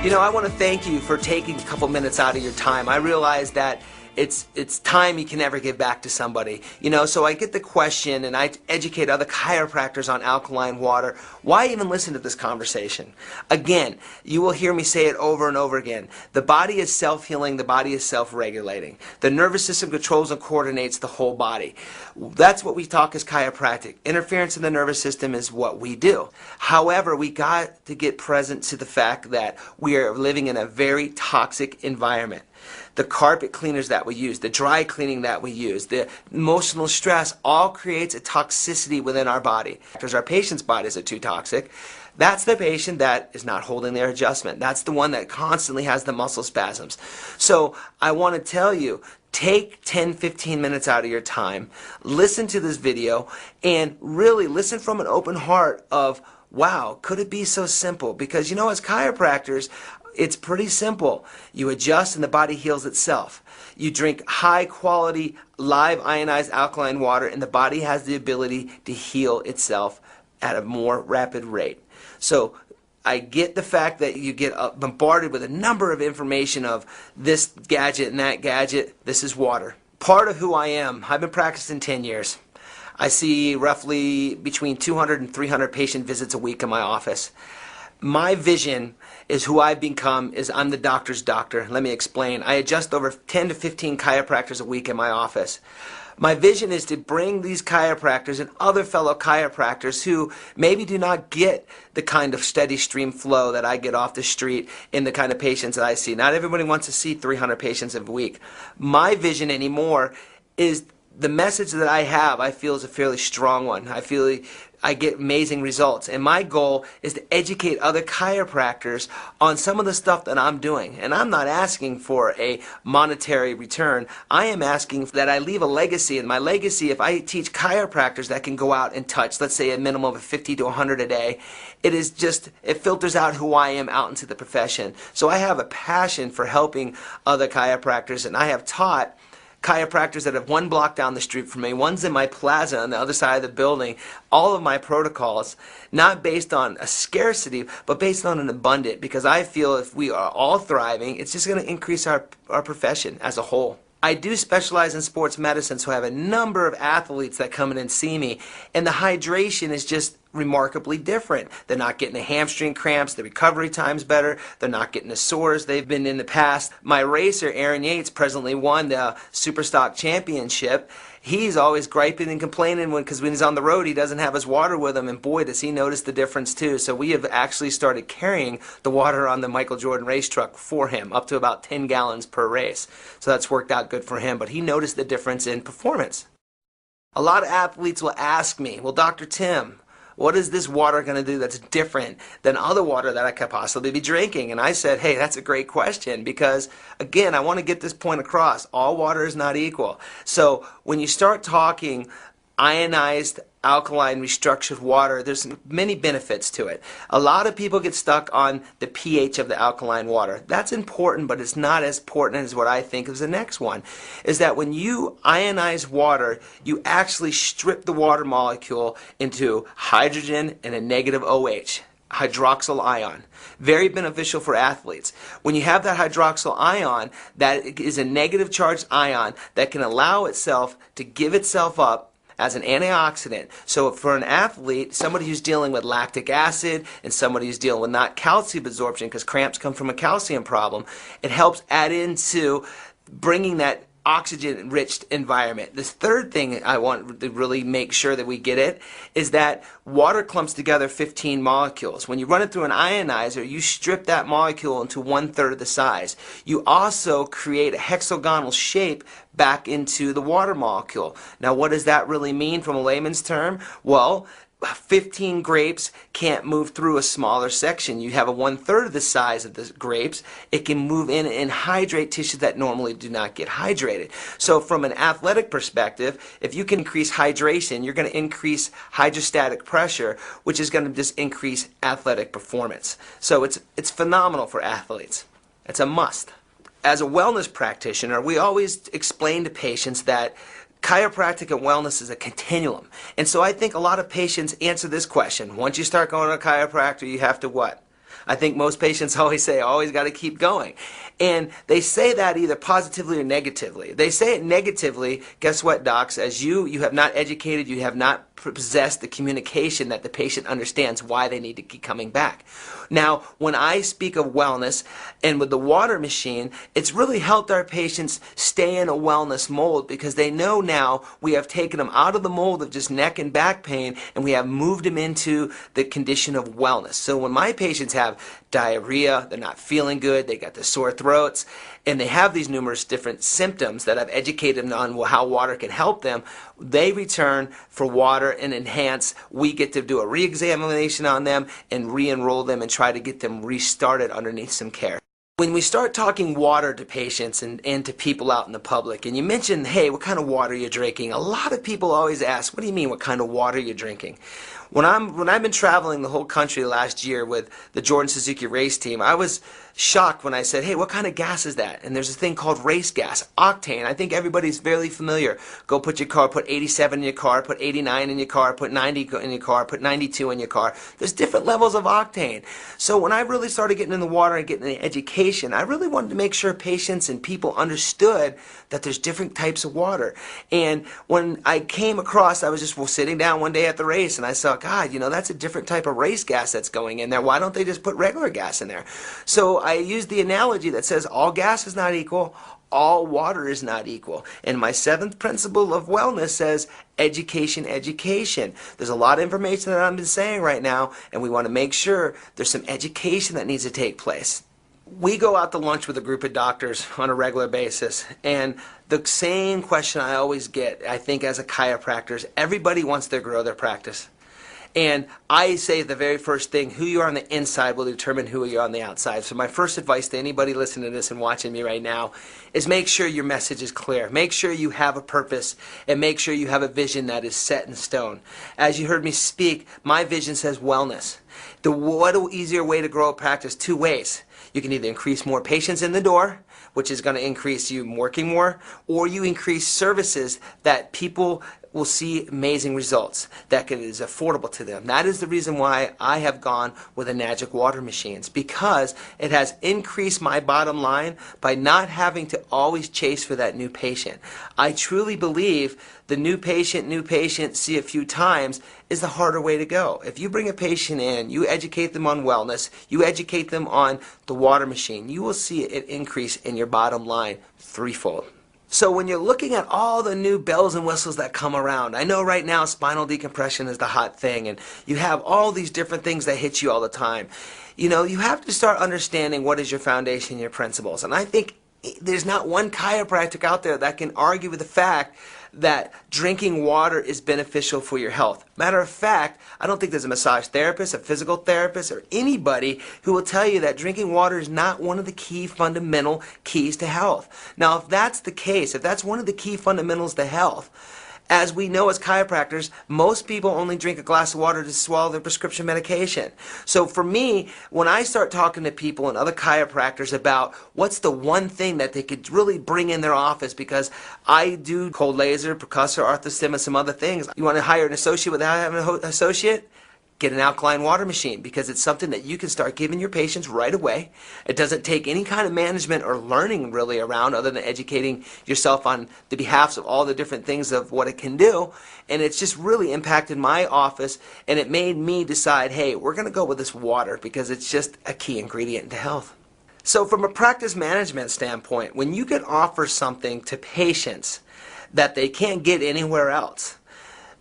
You know, I want to thank you for taking a couple minutes out of your time. I realize that it's time you can never give back to somebody. You know, so I get the question, and I educate other chiropractors on alkaline water. Why even listen to this conversation? Again, you will hear me say it over and over again. The body is self-healing. The body is self-regulating. The nervous system controls and coordinates the whole body. That's what we talk as chiropractic. Interference in the nervous system is what we do. However, we got to get present to the fact that we are living in a very toxic environment. The carpet cleaners that we use, the dry cleaning that we use, the emotional stress all creates a toxicity within our body. Because our patient's bodies are too toxic, that's the patient that is not holding their adjustment. That's the one that constantly has the muscle spasms. So I want to tell you, take 10-15 minutes out of your time, listen to this video, and really listen from an open heart of, wow, could it be so simple? Because, you know, as chiropractors, it's pretty simple. You adjust and the body heals itself. You drink high quality live ionized alkaline water and the body has the ability to heal itself at a more rapid rate. So I get the fact that you get bombarded with a number of information of this gadget and that gadget. This is water. Part of who I am, I've been practicing 10 years. I see roughly between 200 and 300 patient visits a week in my office. My vision is who I've become is I'm the doctor's doctor. Let me explain. I adjust over 10 to 15 chiropractors a week in my office. My vision is to bring these chiropractors and other fellow chiropractors who maybe do not get the kind of steady stream flow that I get off the street in the kind of patients that I see. Not everybody wants to see 300 patients a week. My vision anymore is the message that I have, I feel, is a fairly strong one. I feel I get amazing results. And my goal is to educate other chiropractors on some of the stuff that I'm doing. And I'm not asking for a monetary return. I am asking that I leave a legacy. And my legacy, if I teach chiropractors that can go out and touch, let's say a minimum of 50 to 100 a day, it filters out who I am out into the profession. So I have a passion for helping other chiropractors, and I have taught chiropractors that have one block down the street from me, one's in my plaza on the other side of the building, all of my protocols, not based on a scarcity, but based on an abundant, because I feel if we are all thriving, it's just going to increase our profession as a whole. I do specialize in sports medicine, so I have a number of athletes that come in and see me, and the hydration is just remarkably different. They're not getting the hamstring cramps, the recovery time's better, they're not getting the sores they've been in the past. My racer, Aaron Yates, presently won the Superstock Championship. He's always griping and complaining because when he's on the road he doesn't have his water with him, and boy does he notice the difference too. So we have actually started carrying the water on the Michael Jordan race truck for him, up to about 10 gallons per race. So that's worked out good for him, but he noticed the difference in performance. A lot of athletes will ask me, well, Dr. Tim, what is this water going to do that's different than other water that I could possibly be drinking? And I said, hey, that's a great question because, again, I want to get this point across. All water is not equal. So when you start talking ionized, alkaline, restructured water, there's many benefits to it. A lot of people get stuck on the pH of the alkaline water. That's important, but it's not as important as what I think is the next one, is that when you ionize water, you actually strip the water molecule into hydrogen and a negative OH. Hydroxyl ion. Very beneficial for athletes. When you have that hydroxyl ion, that is a negative charged ion that can allow itself to give itself up as an antioxidant. So for an athlete, somebody who's dealing with lactic acid and somebody who's dealing with not calcium absorption, because cramps come from a calcium problem, it helps add into bringing that oxygen-rich environment. This third thing I want to really make sure that we get it is that water clumps together 15 molecules. When you run it through an ionizer, you strip that molecule into 1/3 of the size. You also create a hexagonal shape back into the water molecule. Now, what does that really mean from a layman's term? Well, 15 grapes can't move through a smaller section. You have a 1/3 of the size of the grapes. It can move in and hydrate tissues that normally do not get hydrated. So from an athletic perspective, if you can increase hydration, you're going to increase hydrostatic pressure, which is going to just increase athletic performance. So it's phenomenal for athletes. It's a must. As a wellness practitioner, we always explain to patients that chiropractic and wellness is a continuum. And so I think a lot of patients answer this question. Once you start going to a chiropractor, you have to what? I think most patients always say, always got to keep going. And they say that either positively or negatively. They say it negatively, guess what, docs? As you have not educated, you have not possessed the communication that the patient understands why they need to keep coming back. Now, when I speak of wellness and with the water machine, it's really helped our patients stay in a wellness mold because they know now we have taken them out of the mold of just neck and back pain and we have moved them into the condition of wellness. So when my patients have diarrhea, they're not feeling good, they got the sore throats, and they have these numerous different symptoms that I've educated them on how water can help them, they return for water and enhance. We get to do a re-examination on them and re-enroll them and try to get them restarted underneath some care. When we start talking water to patients and to people out in the public, and you mention, hey, what kind of water you're drinking, a lot of people always ask, what do you mean, what kind of water you're drinking? When I've been traveling the whole country last year with the Jordan Suzuki race team, I was shocked when I said, hey, what kind of gas is that? And there's a thing called race gas, octane. I think everybody's very familiar. Go put your car, put 87 in your car, put 89 in your car, put 90 in your car, put 92 in your car. There's different levels of octane. So when I really started getting in the water and getting the education, I really wanted to make sure patients and people understood that there's different types of water. And when I came across, I was just sitting down one day at the race and I saw, God, that's a different type of race gas that's going in there. Why don't they just put regular gas in there? So I used the analogy that says all gas is not equal, all water is not equal. And my 7th principle of wellness says education, education. There's a lot of information that I've been saying right now, and we want to make sure there's some education that needs to take place. We go out to lunch with a group of doctors on a regular basis, and the same question I always get, I think as a chiropractor, is everybody wants to grow their practice. And I say the very first thing, who you are on the inside will determine who you are on the outside. So my first advice to anybody listening to this and watching me right now is make sure your message is clear. Make sure you have a purpose and make sure you have a vision that is set in stone. As you heard me speak, my vision says wellness. What an easier way to grow a practice? 2 ways. You can either increase more patients in the door, which is going to increase you working more, or you increase services that people will see amazing results that is affordable to them. That is the reason why I have gone with Enagic water machines, because it has increased my bottom line by not having to always chase for that new patient. I truly believe the new patient, see a few times is the harder way to go. If you bring a patient in, you educate them on wellness, you educate them on the water machine, you will see an increase in your bottom line threefold. So when you're looking at all the new bells and whistles that come around, I know right now spinal decompression is the hot thing, and you have all these different things that hit you all the time. You have to start understanding what is your foundation, your principles. And I think there's not one chiropractic out there that can argue with the fact that drinking water is beneficial for your health. Matter of fact, I don't think there's a massage therapist, a physical therapist, or anybody who will tell you that drinking water is not one of the key fundamental keys to health. Now, if that's the case, if that's one of the key fundamentals to health, as we know as chiropractors, most people only drink a glass of water to swallow their prescription medication. So for me, when I start talking to people and other chiropractors about what's the one thing that they could really bring in their office, because I do cold laser, percussive, arthostim, and some other things. You want to hire an associate without having an associate? Get an alkaline water machine, because it's something that you can start giving your patients right away. It doesn't take any kind of management or learning really around other than educating yourself on the behalfs of all the different things of what it can do. And it's just really impacted my office, and it made me decide, hey, we're going to go with this water because it's just a key ingredient to health. So from a practice management standpoint, when you can offer something to patients that they can't get anywhere else,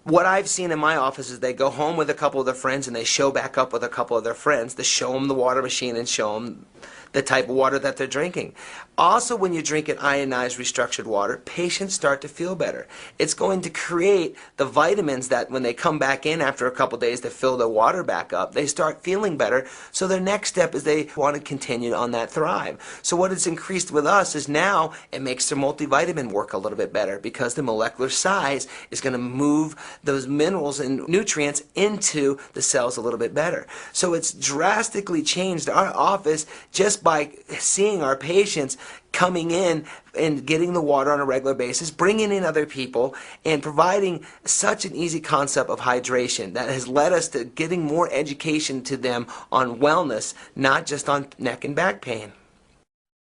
what I've seen in my office is they go home with a couple of their friends and they show back up with a couple of their friends to show them the water machine and show them the type of water that they're drinking. Also, when you drink an ionized restructured water, patients start to feel better. It's going to create the vitamins that when they come back in after a couple days to fill their water back up, they start feeling better. So their next step is they want to continue on that thrive. So what it's increased with us is now it makes their multivitamin work a little bit better, because the molecular size is going to move those minerals and nutrients into the cells a little bit better. So it's drastically changed our office just by seeing our patients coming in and getting the water on a regular basis, bringing in other people, and providing such an easy concept of hydration that has led us to getting more education to them on wellness, not just on neck and back pain.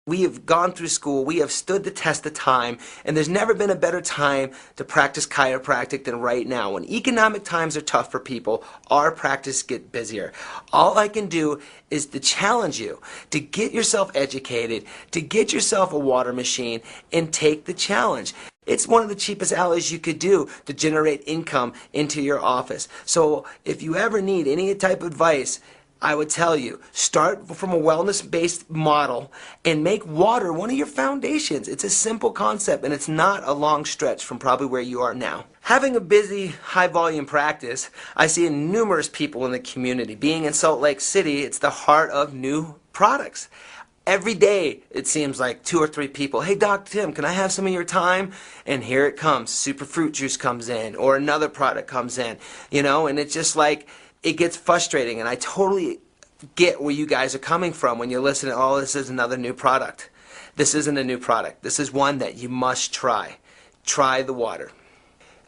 We have gone through school, we have stood the test of time, and there's never been a better time to practice chiropractic than right now. When economic times are tough for people, our practice gets busier. All I can do is to challenge you to get yourself educated, to get yourself a water machine, and take the challenge. It's one of the cheapest alleys you could do to generate income into your office. So if you ever need any type of advice, I would tell you, start from a wellness-based model and make water one of your foundations. It's a simple concept, and it's not a long stretch from probably where you are now. Having a busy, high-volume practice, I see numerous people in the community. Being in Salt Lake City, it's the heart of new products. Every day, it seems like 2 or 3 people, hey, Dr. Tim, can I have some of your time? And here it comes. Super fruit juice comes in, or another product comes in, and it's just like, it gets frustrating, and I totally get where you guys are coming from when you're listening, oh, this is another new product. This isn't a new product. This is one that you must try. Try the water.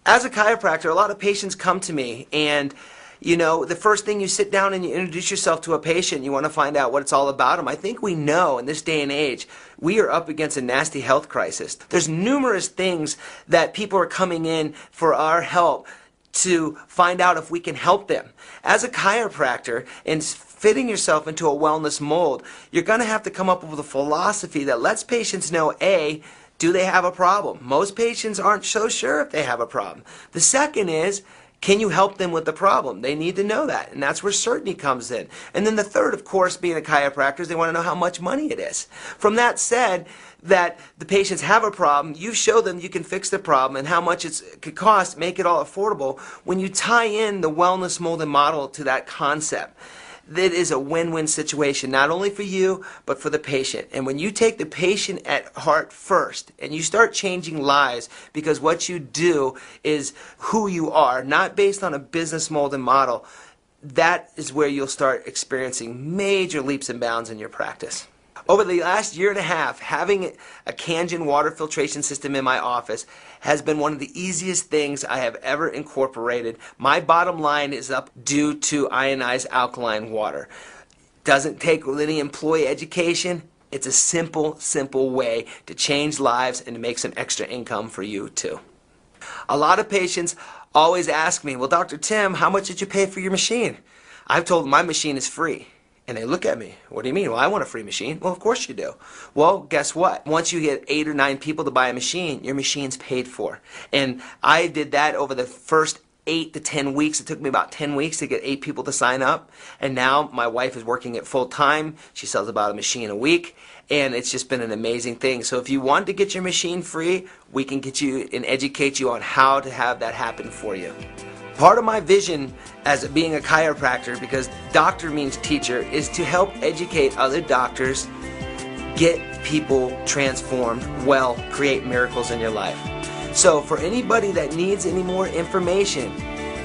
As a chiropractor, a lot of patients come to me, and the first thing you sit down and you introduce yourself to a patient, you want to find out what it's all about them. I think we know in this day and age, we are up against a nasty health crisis. There's numerous things that people are coming in for our help to find out if we can help them. As a chiropractor and fitting yourself into a wellness mold, you're going to have to come up with a philosophy that lets patients know, A, do they have a problem? Most patients aren't so sure if they have a problem. The second is, can you help them with the problem? They need to know that, and that's where certainty comes in. And then the third, of course, being a chiropractor, is they want to know how much money it is. From that said, that the patients have a problem, you show them you can fix the problem and how much it could cost, make it all affordable. When you tie in the wellness molded model to that concept, that is a win-win situation, not only for you, but for the patient. And when you take the patient at heart first, and you start changing lives, because what you do is who you are, not based on a business molded model, that is where you'll start experiencing major leaps and bounds in your practice. Over the last year and a half, having a Kangen water filtration system in my office has been one of the easiest things I have ever incorporated. My bottom line is up due to ionized alkaline water. Doesn't take any employee education. It's a simple, simple way to change lives and to make some extra income for you too. A lot of patients always ask me, well, Dr. Tim, how much did you pay for your machine? I've told them my machine is free. And they look at me, what do you mean? Well, I want a free machine. Well, of course you do. Well, guess what? Once you get 8 or 9 people to buy a machine, your machine's paid for. And I did that over the first 8 to 10 weeks. It took me about 10 weeks to get 8 people to sign up. And now my wife is working it full time. She sells about a machine a week. And it's just been an amazing thing. So if you want to get your machine free, we can get you and educate you on how to have that happen for you. Part of my vision as being a chiropractor, because doctor means teacher, is to help educate other doctors, get people transformed, well, create miracles in your life. So for anybody that needs any more information,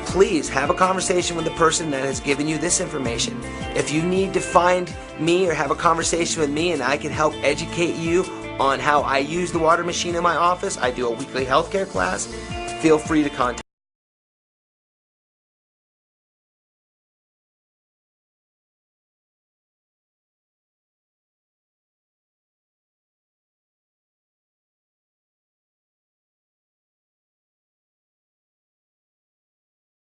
please have a conversation with the person that has given you this information. If you need to find me or have a conversation with me and I can help educate you on how I use the water machine in my office, I do a weekly healthcare class, feel free to contact me.